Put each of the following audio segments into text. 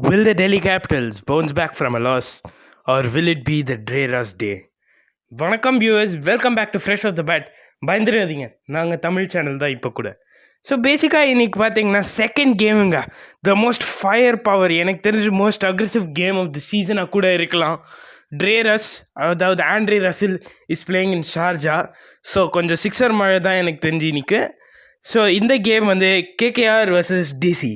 Will the Delhi Capitals bounce back from a loss, or will it be the Dreras day? வணக்கம் viewers, welcome back to fresh off the bat. பயந்துடாதீங்க, நாங்கள் Tamil channel தான் இப்போ கூட. So பேசிக்காக இன்றைக்கி பார்த்தீங்கன்னா செகண்ட் கேமுங்க, த மோஸ்ட் ஃபயர் பவர், எனக்கு தெரிஞ்சு most aggressive game of the சீசனாக கூட இருக்கலாம். ட்ரேரஸ், அதாவது Andre Russell is playing in Sharjah. So கொஞ்சம் சிக்ஸர் மழை தான் எனக்கு தெரிஞ்சு இன்னைக்கு. ஸோ இந்த கேம் வந்து KKR versus DC.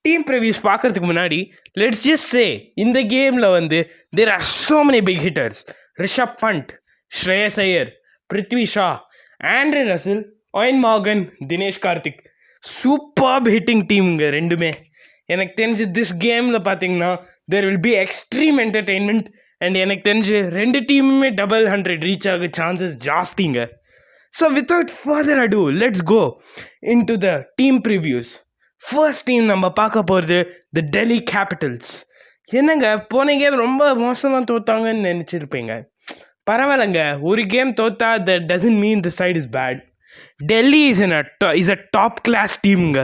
Team previews பார்க்கறதுக்கு முன்னாடி லெட்ஸ் ஜஸ்ட் சே, இந்த கேமில் வந்து there are so many big hitters. Rishabh Pant, Shreyas Iyer, Prithvi Shaw, Andre Russell, Eoin Morgan, Dinesh Karthik. Superb hitting டீமுங்க ரெண்டுமே. எனக்கு தெரிஞ்சு திஸ் கேமில் பார்த்தீங்கன்னா there will be extreme entertainment. And எனக்கு தெரிஞ்சு ரெண்டு டீமுமே 100 ரீச் ஆக சான்சஸ் ஜாஸ்திங்க. So without further ado let's go in to the team previews. First team நம்ம பார்க்க போகிறது த டெல்லி கேபிட்டல்ஸ். என்னங்க, போன கேம் ரொம்ப மோசமாக தோத்தாங்கன்னு நினச்சிருப்பீங்க. பரவாயில்லைங்க, ஒரு கேம் தோத்தா that doesn't mean the side is bad. Delhi is a top class டீமுங்க.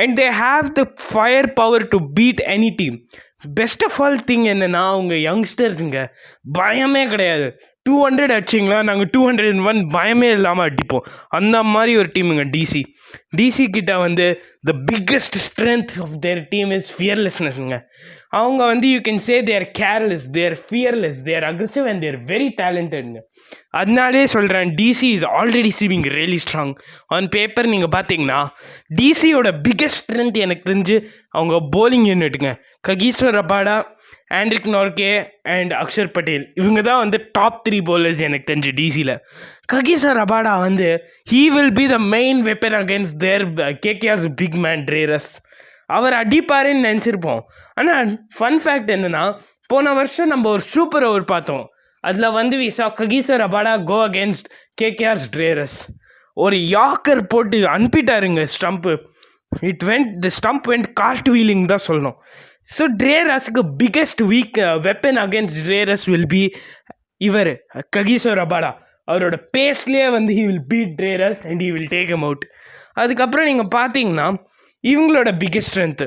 And they have the fire power to beat any team. Best of all thing என்னென்னா, அவங்க யங்ஸ்டர்ஸுங்க பயமே கிடையாது. 200 அடிச்சிங்களா, நாங்கள் 201 பயமே இல்லாமல் அடிப்போம். அந்த மாதிரி ஒரு டீமுங்க டிசி கிட்ட வந்து the biggest strength of their team is ஃபியர்லெஸ்னஸ்ங்க. அவங்க வந்து you can say they're careless, they're fearless, they're aggressive and they're very டேலண்டட்ங்க. அதனாலே சொல்கிறேன், DC is already seeing really strong. On paper நீங்கள் பார்த்தீங்கன்னா டிசியோட பிக்கஸ்ட் ஸ்ட்ரென்த் எனக்கு தெரிஞ்சு அவங்க போலிங் யூனிட்டுங்க. Kagiso Rabada, Anrich Nortje and Axar Patel, இவங்க தான் வந்து டாப் 3 bowlers எனக்கு தெரிஞ்சு டிசியில். ககீஸ்வர் ரபாடா வந்து he will be the main weapon against there கேகேஆர்ஸ் big man ட்ரேரஸ். அவர் அடிப்பாருன்னு நினச்சிருப்போம். ஆனால் ஃபன் ஃபேக்ட் என்னென்னா, போன வருஷம் நம்ம ஒரு சூப்பர் ஓவர் பார்த்தோம். அதில் வந்து we saw ககீஸ்வர் Rabada go against கேகேஆர்ஸ் ட்ரேரஸ். ஒரு யாக்கர் போட்டு அனுப்பிட்டாருங்க ஸ்டம்ப்பு. த ஸ்டம்ப் வெண்ட் கார்ட் வீலிங் தான் சொல்லணும். So ட்ரேரஸுக்கு biggest weapon against ட்ரேரஸ் will be இவர் ககீஸ்வர் ரபாடா. அவரோட பேஸ்லேயே வந்து he will beat ட்ரேரஸ் and he will take M out. அதுக்கப்புறம் நீங்கள் பார்த்தீங்கன்னா இவங்களோட பிக்கெஸ்ட் ஸ்ட்ரென்த்து,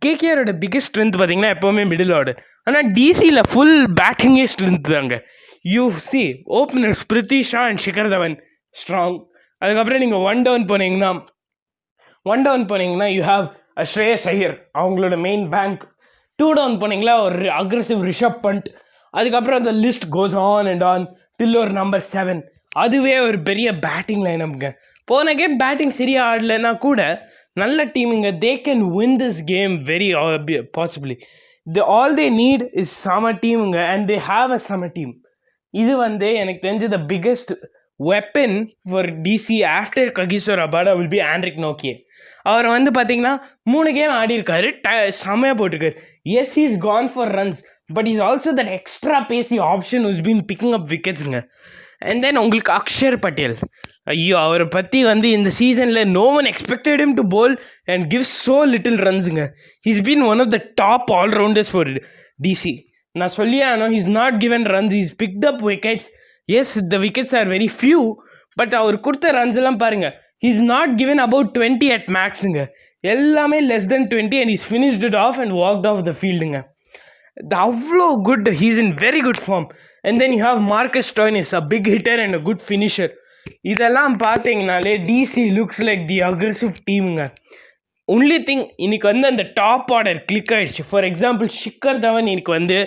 கேகேஆரோட பிக்கெஸ்ட் ஸ்ட்ரென்த் பார்த்தீங்கன்னா எப்போவுமே மிடில் ஆர்டர். ஆனால் டிசியில் ஃபுல் பேட்டிங்கே ஸ்ட்ரென்த் தாங்க. You see openers Prithvi Shah and Shikhar Dhawan strong. அதுக்கப்புறம் நீங்கள் ஒன் டவுன் போனீங்கன்னா யூ ஹாவ் ஸ்ரேயஸ் ஐயர், அவங்களோட மெயின் பேங்க். 2 டவுன் போனீங்களா ஒரு அக்ரெசிவ் ரிஷப் பண்ட். அதுக்கப்புறம் அந்த list goes on and on டில் ஒரு நம்பர் 7. அதுவே ஒரு பெரிய பேட்டிங் லைனப்ங்க. போன கேம் பேட்டிங் சரியாக ஆடலைன்னா கூட நல்ல டீமுங்க. They can win this game very possibly. All they need is some டீமுங்க அண்ட் தே ஹாவ் அ சம டீம். இது வந்து எனக்கு தெரிஞ்ச the biggest weapon for DC after Kagiso Rabada will be Anrich Nortje. அவர் வந்து பார்த்தீங்கன்னா 3 கேம் ஆடி இருக்காரு, செம்மையாக போட்டிருக்காரு. Yes, he is gone for runs, but is also that extra pacey option who's been picking up விக்கெட்ஸுங்க. அண்ட் தென் உங்களுக்கு அக்ஷர் பட்டேல், ஐயோ, அவரை பற்றி வந்து இந்த சீசனில் no one expected him to bowl and give so little ரன்ஸுங்க. He's been one of the top all rounders for DC. நான் சொல்லியே ஆனோம், he's not given runs, he's picked up wickets. Yes, the wickets are very few, but அவர் கொடுத்த runs எல்லாம் பாருங்கள். He's not given about 20 at maxங்க. எல்லாமே less than 20 and he's finished it off and walked off the fieldங்க. அவ்வளோ good, he's in very good form. And then you have Marcus Stoinis, a big hitter and a good finisher. இதெல்லாம் பார்த்தீங்கனாலே DC looks like the aggressive teamங்க. Only thing, இன்னைக்கு வந்து அந்த top order click ஆகிடுச்சு. For example Shikhar Dhawan இன்னைக்கு வந்து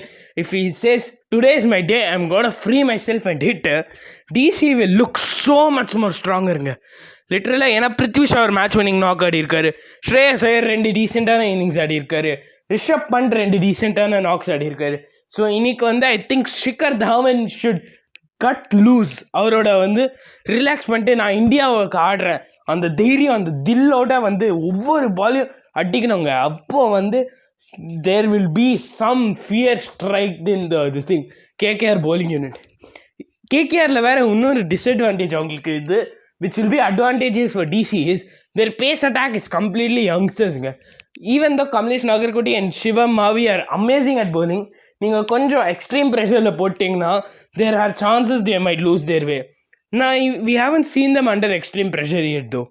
if he says today is my day, I am gonna free myself and hit, DC will look so much more ஸ்ட்ராங்கருங்க. லிட்ரலாக ஏன்னா பிருத்வி ஷா ஒரு மேட்ச் வின்னிங் நாக் ஆடி இருக்காரு, ஸ்ரேயஸ் ஐயர் 2 டீசெண்டான இன்னிங்ஸ் ஆடி இருக்காரு, ரிஷப் பண்ட் 2 டீசெண்டான நாக்ஸ் ஆடி இருக்காரு. ஸோ இன்னைக்கு வந்து I think Shikhar Dhawan should cut loose. அவரோட வந்து ரிலாக்ஸ் பண்ணிட்டு நான் இந்தியாவுக்கு ஆடுறேன் அந்த தைரியம், அந்த தில்லோட வந்து ஒவ்வொரு பாலையும் அடிக்கணுங்க. அப்போது வந்து there will be some fear struck in this thing KKR bowling unit. கேகேஆரில் வேறு இன்னொரு டிஸ்அட்வான்டேஜ் அவங்களுக்கு இது, which will be advantages for DC, is their pace attack is completely youngstersங்க. Even though Kamlesh Nagarkoti and Shivam Mavi are amazing at bowling, நீங்கள் கொஞ்சம் extreme ப்ரெஷரில் போட்டிங்கன்னா there are chances they might lose their way. we haven't seen them under extreme pressure yet though.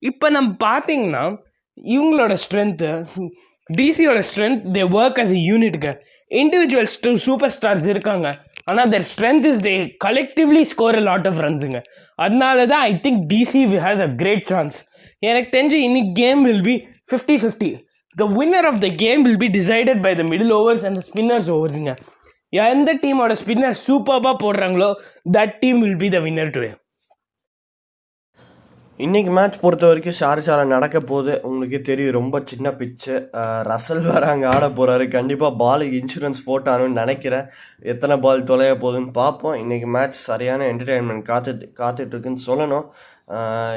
இப்போ நம்ம பார்த்தீங்கன்னா இவங்களோட strength டிசியோட strength they work as a யூனிட்டுங்க. இண்டிவிஜுவல்ஸ் சூப்பர் ஸ்டார்ஸ் இருக்காங்க, ஆனால் their strength is they collectively score a lot of runsங்க. அதனால தான் I think DC has a great chance. எனக்கு தெரிஞ்சு இன்னைக்கு game will be 50-50. The winner of the game will be decided by the middle overs and the spinners oversங்க. எந்த டீமோட spinner சூப்பராக போடுறாங்களோ that team will be the winner today. இன்றைக்கி match பொறுத்த வரைக்கும் ஷார்ஜாவில் நடக்க போகுது. உங்களுக்கு தெரியும், ரொம்ப சின்ன பிச்சு. ரசல் வேறு அங்கே ஆட போகிறாரு. கண்டிப்பாக பாலுக்கு இன்சூரன்ஸ் போட்டானுன்னு நினைக்கிறேன். எத்தனை பால் தொலைய போகுதுன்னு பார்ப்போம். இன்றைக்கி மேட்ச் சரியான என்டர்டெயின்மெண்ட் காத்துட்ருக்குன்னு சொல்லணும்.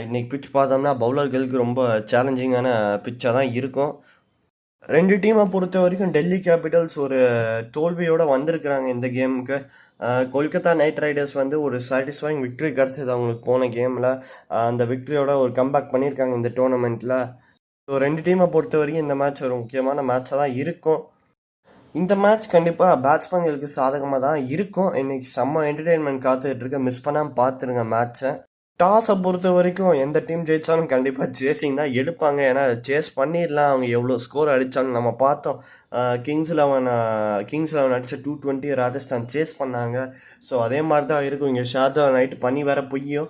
இன்றைக்கி பிச் பார்த்தோம்னா பவுலர்களுக்கு ரொம்ப சேலஞ்சிங்கான பிச்சாக தான் இருக்கும். ரெண்டு டீமை பொறுத்த வரைக்கும் டெல்லி கேபிட்டல்ஸ் ஒரு தோல்வியோடு வந்திருக்கிறாங்க இந்த கேமுக்கு. கொல்கத்தா நைட் ரைடர்ஸ் வந்து ஒரு சாட்டிஸ்ஃபைங் விக்ட்ரி கிடச்சிது அவங்களுக்கு போன கேமில். அந்த விக்ட்ரியோட ஒரு கம்பேக் பண்ணியிருக்காங்க இந்த டோர்னமெண்ட்டில். ஸோ ரெண்டு டீமை பொறுத்த வரைக்கும் இந்த மேட்ச் ஒரு முக்கியமான மேட்சாக தான் இருக்கும். இந்த மேட்ச் கண்டிப்பாக பேட்ஸ்மேன்களுக்கு சாதகமாக தான் இருக்கும். இன்றைக்கி செம்ம என்டர்டெயின்மெண்ட் காத்துக்கிட்டு இருக்க, மிஸ் பண்ணாமல் பார்த்துருங்க மேட்ச்சை. டாஸை பொறுத்த வரைக்கும் எந்த டீம் ஜெயித்தாலும் கண்டிப்பாக சேசிங் தான் எடுப்பாங்க. ஏன்னா சேஸ் பண்ணிடலாம், அவங்க எவ்வளோ ஸ்கோர் அடித்தாலும். நம்ம பார்த்தோம், கிங்ஸ் 11 அடித்த 220 ராஜஸ்தான் சேஸ் பண்ணாங்க. ஸோ அதே மாதிரி தான் இருக்கும் இங்கே. ஷார்ஜா நைட்டு பண்ணி வேற பொய்யும்.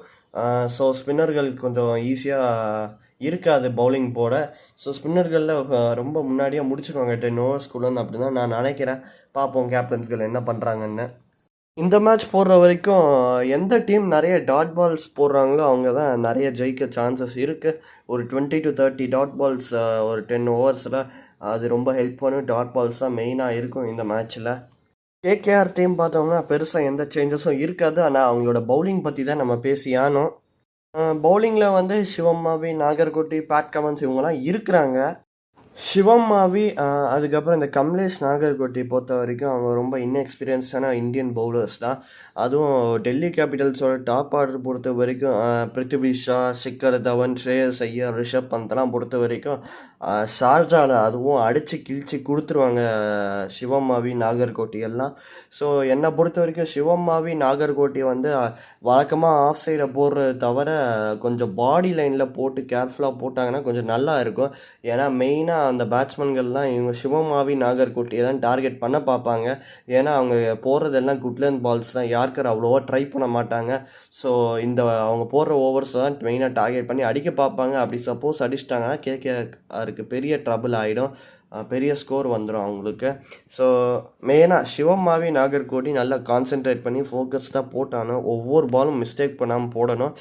ஸோ ஸ்பின்னர்களுக்கு கொஞ்சம் ஈஸியாக இருக்காது பவுலிங் போட. ஸோ ஸ்பின்னர்களில் ரொம்ப முன்னாடியே முடிச்சுருவாங்க 10 ஓவர்ஸ்குள்ளே அப்படி தான் நான் நினைக்கிறேன். பார்ப்போம் கேப்டன்ஸ்கள் என்ன பண்ணுறாங்கன்னு. இந்த மேட்ச் போடுற வரைக்கும் எந்த டீம் நிறைய டாட் பால்ஸ் போடுறாங்களோ அவங்க தான் நிறைய ஜெயிக்க சான்சஸ் இருக்குது. ஒரு 20 to 30 டாட் பால்ஸ் ஒரு 10 ஓவர்ஸில் அது ரொம்ப ஹெல்ப் பண்ணும். டாட் பால்ஸ் தான் மெயினாக இருக்கும் இந்த மேட்ச்சில். கேகேஆர் டீம் பார்த்தோம்னா பெருசாக எந்த சேஞ்சஸும் இருக்காது. ஆனால் அவங்களோட பவுலிங் பற்றி தான் நம்ம பேசியானோம். பவுலிங்கில் வந்து சிவம் மாவி, நாகர்கோட்டி, பேட் கமன்ஸ் இவங்கெல்லாம் இருக்கிறாங்க. சிவம் மாவி, அதுக்கப்புறம் இந்த கமலேஷ் நாகர்கோட்டி பொறுத்த வரைக்கும் அவங்க ரொம்ப இன்எக்ஸ்பீரியன்ஸான இந்தியன் பவுலர்ஸ் தான். அதுவும் டெல்லி கேபிட்டல்ஸோட டாப் ஆர்டர் பொறுத்த வரைக்கும் பிருத்திவி ஷா, ஷிக்கர் தவன், ஸ்ரேயஸ் ஐயர், ரிஷப் பந்தெல்லாம் பொறுத்த வரைக்கும் ஷார்ஜாவில் அதுவும் அடித்து கிழிச்சு கொடுத்துருவாங்க சிவம் மாவி, நாகர்கோட்டி எல்லாம். ஸோ என்னை பொறுத்த வரைக்கும் சிவம் மாவி, நாகர்கோட்டி வந்து வழக்கமாக ஆஃப் சைடை போடுறது தவிர கொஞ்சம் பாடி லைனில் போட்டு கேர்ஃபுல்லாக போட்டாங்கன்னா கொஞ்சம் நல்லா இருக்கும். ஏன்னா மெயினாக அந்த பேட்ஸ்மேன்கள்லாம் இவங்க சிவமாவி, நாகர்கோட்டியை தான் டார்கெட் பண்ண பார்ப்பாங்க. ஏன்னா அவங்க போடுறதெல்லாம் குட்லேண்ட் பால்ஸ் தான், யார்கர் அவ்வளோவா ட்ரை பண்ண மாட்டாங்க. ஸோ இந்த அவங்க போடுற ஓவர்ஸ் தான் மெயினாக டார்கெட் பண்ணி அடிக்க பார்ப்பாங்க. அப்படி சப்போஸ் அடிச்சிட்டாங்கன்னா கேகேஆருக்கு பெரிய ட்ரபிள் ஆகிடும், பெரிய ஸ்கோர் வந்துடும் அவங்களுக்கு. ஸோ மெயினாக சிவமாவி, நாகர்கோட்டி நல்லா கான்சென்ட்ரேட் பண்ணி ஃபோக்கஸ்டாக போட்டானோ ஒவ்வொரு பாலும் மிஸ்டேக் பண்ணாமல் போடணும்.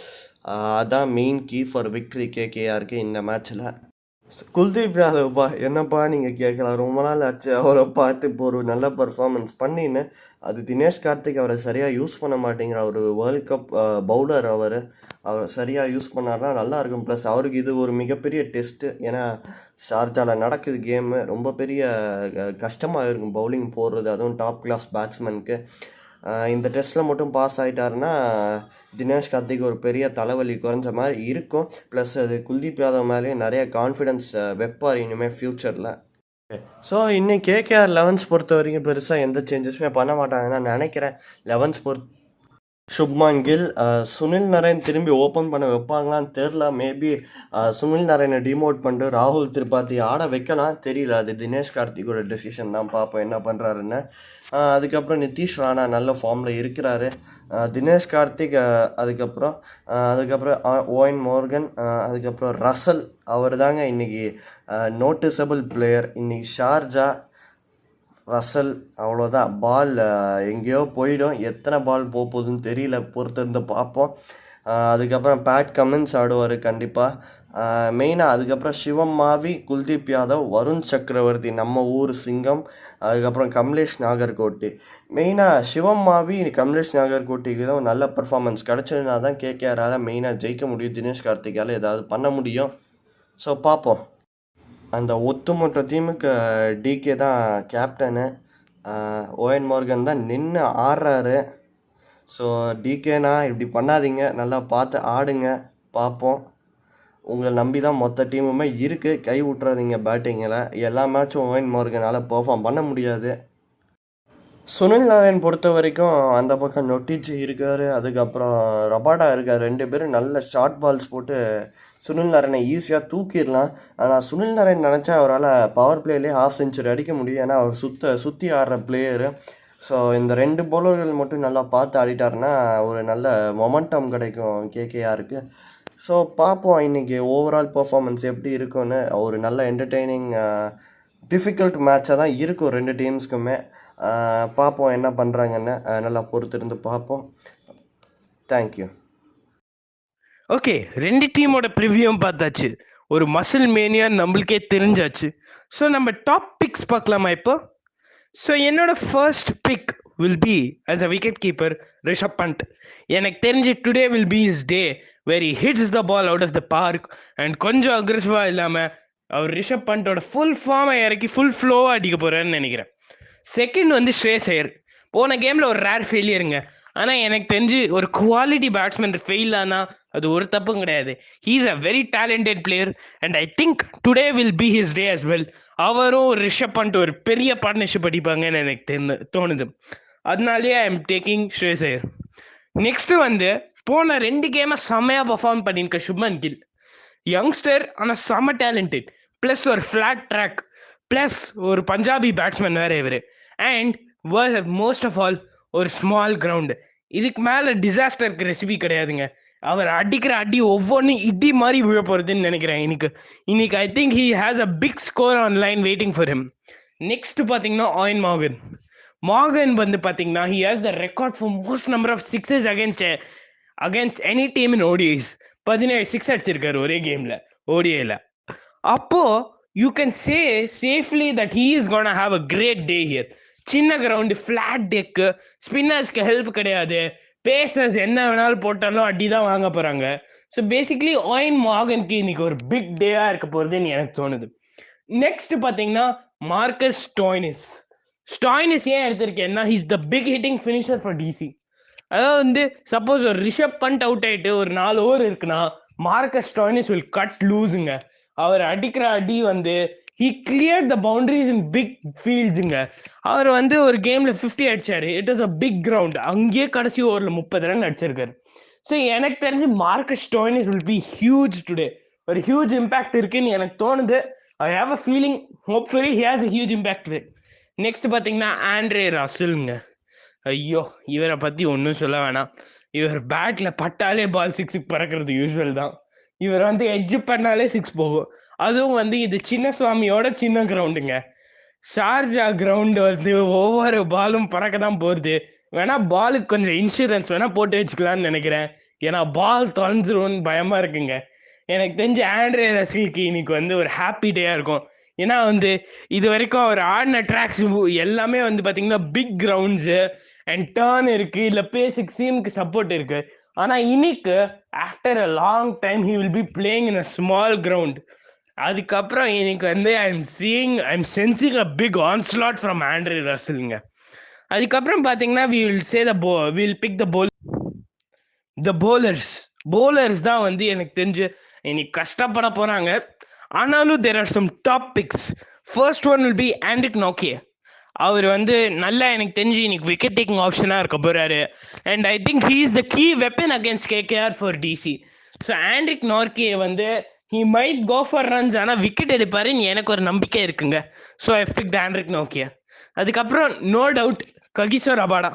அதான் மெயின் கீ ஃபார் விக்ட்ரி கேகேஆருக்கு இந்த மேட்ச்சில். குல்தீப் யாதவ்ப்பா, என்னப்பா நீங்கள் கேட்கலாம், ரொம்ப நாள் ஆச்சு அவரை பார்த்து இப்போ ஒரு நல்ல பர்ஃபார்மன்ஸ் பண்ணின்னு. அது தினேஷ் கார்த்திக் அவரை சரியாக யூஸ் பண்ண மாட்டேங்கிற ஒரு வேர்ல்ட் கப் பவுலர். அவர் சரியாக யூஸ் பண்ணார்னா நல்லாயிருக்கும். ப்ளஸ் அவருக்கு இது ஒரு மிகப்பெரிய டெஸ்ட்டு. ஏன்னா ஷார்ஜாவில் நடக்குது கேமு, ரொம்ப பெரிய கஷ்டமாக இருக்கும் பவுலிங் போடுறது, அதுவும் டாப் கிளாஸ் பேட்ஸ்மேனுக்கு. இந்த டெஸ்ட்டில் மட்டும் பாஸ் ஆகிட்டாருன்னா தினேஷ் கார்த்திக் ஒரு பெரிய தலைவலி குறைஞ்ச மாதிரி இருக்கும். ப்ளஸ் அது குல்தீப் யாதவ் மேலேயும் நிறைய கான்ஃபிடென்ஸ் வைப்பார் இனிமேல் ஃப்யூச்சரில். ஸோ இன்னைக்கு கேகேஆர் 11s பொறுத்த வரைக்கும் பெருசாக எந்த சேஞ்சஸுமே பண்ண மாட்டாங்கன்னு நான் நினைக்கிறேன். 11s சுப்மான் கில், சுனில் நரேன் திரும்பி ஓப்பன் பண்ண வைப்பாங்களான்னு தெரில. மேபி சுனில் நரேனை டிமோட் பண்ணிட்டு ராகுல் திரிபாதி ஆட வைக்கலாம், தெரியல. அது தினேஷ் கார்த்திகோட டெசிஷன் தான், பார்ப்போம் என்ன பண்ணுறாருன்னு. அதுக்கப்புறம் நிதிஷ் ராணா நல்ல ஃபார்மில் இருக்கிறாரு. தினேஷ் கார்த்திக், அதுக்கப்புறம் ஓயன் மோர்கன், அதுக்கப்புறம் ரசல். அவர் தாங்க இன்றைக்கி நோட்டிசபிள் பிளேயர். இன்றைக்கி ஷார்ஜா ரசல் அவ்வளோதான். பால் எங்கேயோ போயிடும், எத்தனை பால் போகுதுன்னு தெரியல, பொறுத்திருந்து பார்ப்போம். அதுக்கப்புறம் பேட் கமின்ஸ் ஆடுவார் கண்டிப்பாக மெயினாக. அதுக்கப்புறம் சிவம் மாவி, குல்தீப் யாதவ், வருண் சக்கரவர்த்தி நம்ம ஊர் சிங்கம், அதுக்கப்புறம் கமலேஷ் நாகர்கோட்டி. மெயினாக சிவம் மாவி, கமலேஷ் நாகர்கோட்டிக்கு தான் நல்ல பர்ஃபார்மன்ஸ் கிடச்சதுனா தான் கேகேஆரால் மெயினாக ஜெயிக்க முடியும். தினேஷ் கார்த்திகால் ஏதாவது பண்ண முடியும். ஸோ பார்ப்போம். அந்த ஒட்டுமொத்த டீமுக்கு டிகே தான் கேப்டனு, ஓயன் மார்கன் தான் நின்று ஆடுறாரு. ஸோ டிகேனா இப்படி பண்ணாதீங்க, நல்லா பார்த்து ஆடுங்க, பார்ப்போம். உங்களை நம்பி தான் மொத்த டீமுமே இருக்குது, கை விட்றாதீங்க பேட்டிங்கில். எல்லா மேட்சும் ஓயன் மார்கனால் பெர்ஃபார்ம் பண்ண முடியாது. சுனில் நாராயண் பொறுத்த வரைக்கும் அந்த பக்கம் நொட்டிச்சு இருக்காரு, அதுக்கப்புறம் ரபாடா இருக்கார். 2 பேரும் நல்ல ஷார்ட் பால்ஸ் போட்டு சுனில் நாராயணை ஈஸியாக தூக்கிடலாம். ஆனால் சுனில் நாராயண் நினச்சா அவரால் பவர் பிளேலேயே ஹாஃப் செஞ்சுரி அடிக்க முடியும். ஏன்னா அவர் சுற்றி ஆடுற பிளேயரு. ஸோ இந்த 2 பவுலர்கள் மட்டும் நல்லா பார்த்து ஆடிட்டாருன்னா ஒரு நல்ல மொமெண்டம் கிடைக்கும் கேகேஆருக்கு. ஸோ பார்ப்போம் இன்றைக்கி ஓவரால் பர்ஃபார்மன்ஸ் எப்படி இருக்குன்னு. ஒரு நல்ல என்டர்டெய்னிங் டிஃபிகல்ட் மேட்சாக தான் இருக்கும் 2 டீம்ஸ்க்குமே. பார்ப்போம் என்ன பண்ணுறாங்கன்னு. நல்லா பொறுத்திருந்து பார்ப்போம். தேங்க்யூ. ஓகே, 2 டீமோட ப்ரிவியூவும் பார்த்தாச்சு. ஒரு மசில் மேனியா நம்மளுக்கே தெரிஞ்சாச்சு. ஸோ நம்ம டாப் பிக்ஸ் பார்க்கலாமா இப்போ? ஸோ என்னோட first pick will be as a wicket keeper Rishabh Pant. எனக்கு தெரிஞ்சு today will be is day very hits the ball out of the park and கொஞ்சம் அக்ரெசிவாக இல்லாமல் அவர் ரிஷப் பண்டோட ஃபுல் ஃபார்மை இறக்கி ஃபுல் ஃப்ளோவாக அடிக்க போகிறாருன்னு நினைக்கிறேன். செகண்ட் வந்து ஸ்ரேயஸ் ஐயர். போன கேமில் ஒரு ரேர் ஃபெயிலியருங்க. ஆனால் எனக்கு தெரிஞ்சு ஒரு குவாலிட்டி பேட்ஸ்மேன் ஃபெயில் ஆனால் அது ஒரு தப்பும் கிடையாது. He is a very talented player and I think today will be his day as well. அவரும் ரிஷப் பண்ட் ஒரு பெரிய பார்ட்னர்ஷிப் அடிப்பாங்கன்னு எனக்கு தோணுது. அதனாலேயே I am taking Shreyas Iyer. Next வந்து போன 2 கேமை செம்மையாக பர்ஃபார்ம் பண்ணியிருக்க சுப்மன் கில். யங்ஸ்டர் ஆனால் செம்ம டேலண்டட், ப்ளஸ் ஒரு ஃப்ளாட் ட்ராக், ப்ளஸ் ஒரு பஞ்சாபி பேட்ஸ்மேன் வேறு இவர். அண்ட் மோஸ்ட் ஆஃப் ஆல் ஒரு ஸ்மால் கிரவுண்டு. இதுக்கு மேலே டிசாஸ்டருக்கு ரெசிபி கிடையாதுங்க. அவர் அடிக்கிற அடி ஒவ்வொன்றும் இடி மாதிரி விழ போகிறதுன்னு நினைக்கிறேன். இன்னைக்கு I think he has a big score on line waiting for him. Next பார்த்தீங்கன்னா ஆயின் மார்கன் வந்து பார்த்தீங்கன்னா he has the record for most number of sixes against any team in ODIs. 17 six அடிச்சிருக்காரு ஒரே கேமில் ஓடிஐயில். அப்போ you can say safely that he is gonna have a great day here. சின்ன ground, flat deck, ஸ்பின்னர்ஸ்க்கு help கிடையாது, pacers என்ன வேணாலும் போட்டாலும் அடி தான் வாங்க போகிறாங்க. ஸோ பேசிக்லி ஆயின் மார்கனுக்கு இன்னைக்கு ஒரு பிக் டேவாக இருக்க போகிறதுன்னு எனக்கு தோணுது. நெக்ஸ்ட் பார்த்தீங்கன்னா மார்க்கஸ் ஸ்டாய்னிஸ் ஏன் எடுத்திருக்கேன்னா he's the big hitting finisher for DC. அதாவது வந்து சப்போஸ் ஒரு ரிஷப் பண்ட் அவுட் ஆகிட்டு ஒரு 4 ஓவர் இருக்குன்னா மார்க்கஸ் ஸ்டாய்னிஸ் வில் கட் லூஸுங்க. அவர் அடிக்கிற அடி வந்து he clear the boundaries in big ஃபீல்ட்ஸுங்க. அவர் வந்து ஒரு கேமில் 50 அடிச்சாரு. It is a big ground. அங்கேயே கடைசி ஓவரில் 30 ரன் அடிச்சிருக்காரு. ஸோ எனக்கு தெரிஞ்சு Marcus Stoinis will be huge today. ஒரு ஹியூஜ் இம்பேக்ட் இருக்குன்னு எனக்கு தோணுது. I have a feeling hopefully he has a huge impact today. Next பார்த்தீங்கன்னா ஆண்ட்ரே ரசலுங்க. ஐயோ, இவரை பற்றி ஒன்றும் சொல்ல வேணாம். இவர் பேட்டில் பட்டாலே பால் 6க்கு பறக்கிறது யூஸ்வல் தான். இவர் வந்து எட்ஜ் பண்ணாலே 6 போகும். அதுவும் வந்து இது சின்ன சுவாமியோட சின்ன கிரவுண்டுங்க. ஷார்ஜா கிரவுண்டு வந்து ஒவ்வொரு பாலும் பறக்க தான் போகிறது. வேணா பாலுக்கு கொஞ்சம் இன்சூரன்ஸ் வேணா போட்டு வச்சுக்கலான்னு நினைக்கிறேன். ஏன்னா பால் தொலைஞ்சிரும்னு பயமாக இருக்குங்க. எனக்கு தெரிஞ்ச ஆண்ட்ரே ரசலுக்கு இன்னைக்கு வந்து ஒரு ஹாப்பி டேயாக இருக்கும். ஏன்னா வந்து இது வரைக்கும் அவர் ஆடின ட்ராக்ஸ் எல்லாமே வந்து பார்த்தீங்கன்னா பிக் கிரவுண்ட்ஸு அண்ட் டர்ன் இருக்குது, இல்லை பேசிக் சீமுக்கு சப்போர்ட் இருக்குது. ஆனால் இன்னைக்கு after a long time he will be playing in a small ground. அதுக்கப்புறம் இன்னைக்கு வந்து I am sensing a big onslaught from Andre ரசலுங்க. அதுக்கப்புறம் பார்த்தீங்கன்னா வில் பிக் த போலர்ஸ் தான் வந்து எனக்கு தெரிஞ்சு இன்னைக்கு கஷ்டப்பட போகிறாங்க. ஆனாலும் there are some top picks. First one will be Anrich Nortje. அவர் வந்து நல்லா எனக்கு தெரிஞ்சு இன்னைக்கு விக்கெட் டேக்கிங் ஆப்ஷனாக இருக்க போகிறாரு. And I think he is the key weapon against KKR for DC. So Anrich Nortje வந்து he might go for runs, ஆனால் விக்கெட் எடுப்பாருன்னு எனக்கு ஒரு நம்பிக்கை இருக்குங்க. So I picked Anrich Nortje. அதுக்கப்புறம் நோ டவுட் ககிசோ ரபாடா.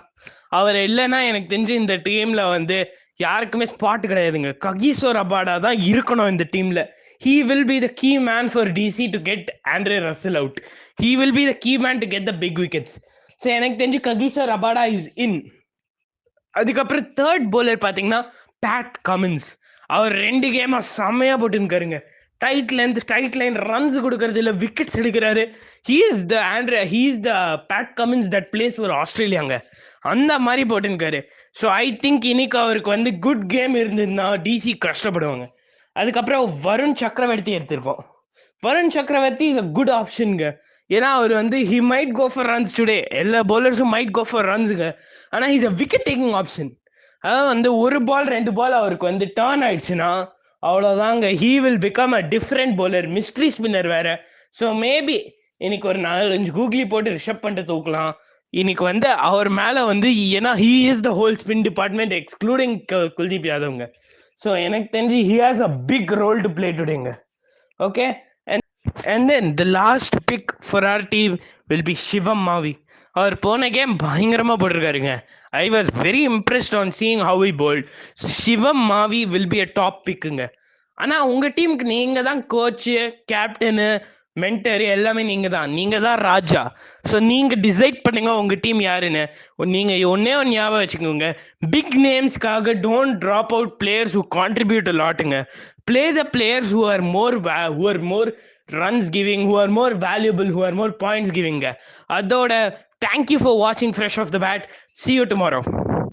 அவர் இல்லைன்னா எனக்கு தெரிஞ்சு இந்த டீமில் வந்து யாருக்குமே ஸ்பாட் கிடையாதுங்க. ககிசோ ரபாடா தான் இருக்கணும் இந்த டீமில். He will be the key man for DC to get Andre Russell out. He will be the key man to get the big wickets. So எனக்கு தெரிஞ்சு ககிசோ ரபாடா இஸ் இன். அதுக்கப்புறம் third bowler பார்த்தீங்கன்னா Pat Cummins. அவர் 2 கேமாக செம்மையாக போட்டுருக்காருங்க. Tight line runs கொடுக்கறது இல்லை, விக்கெட்ஸ் எடுக்கிறாரு. He is the Pat Cummins that plays for ஆஸ்திரேலியாங்க. அந்த மாதிரி போட்டுருக்காரு. ஸோ ஐ திங்க் இன்னைக்கு அவருக்கு வந்து குட் கேம் இருந்ததுன்னா டிசி கஷ்டப்படுவாங்க. அதுக்கப்புறம் வருண் சக்கரவர்த்தி எடுத்திருக்கோம். வருண் சக்கரவர்த்தி இஸ் அ குட் ஆப்ஷனுங்க. ஏன்னா அவர் வந்து he might go for runs today. எல்லா பவுலர்ஸும் மைட் கோ ஃபார் ரன்ஸுங்க. ஆனால் is a wicket taking option. அதாவது வந்து 1 பால் 2 பால் அவருக்கு வந்து டர்ன் ஆயிடுச்சுன்னா அவ்வளோதாங்க. He will become a different bowler, mystery spinner வேற. ஸோ மேபி இன்னைக்கு ஒரு 4-5 கூகுளி போட்டு ரிஷப் பண்ணிட்டு தூக்கலாம். இன்னைக்கு வந்து அவர் மேலே வந்து ஏன்னா he is the whole spin department excluding Kuldeep யாதவ்ங்க. ஸோ எனக்கு தெரிஞ்சு he has a big role to play டுடேங்க. Okay, and then the last pick for our team will be Shivam Mavi. அவர் போன கேம் பயங்கரமாக போட்டிருக்காருங்க. I was very impressed on seeing how he bowled. Shivam Mavi will be a top பிக்குங்க. ஆனால் உங்கள் டீமுக்கு நீங்கள் தான் கோச்சு, கேப்டனு, மென்டர் எல்லாமே நீங்கள் தான் ராஜா. ஸோ நீங்கள் டிசைட் பண்ணுங்க உங்கள் டீம் யாருன்னு. நீங்கள் ஒன்றே ஒன்று ஞாபகம் வச்சுக்கோங்க, பிக் நேம்ஸ்க்காக don't drop out players who contribute லாட்டுங்க. Play the players who are more runs giving, who are more valuable, who are more points giving. அதோட thank you for watching Fresh Off the Bat. See you tomorrow.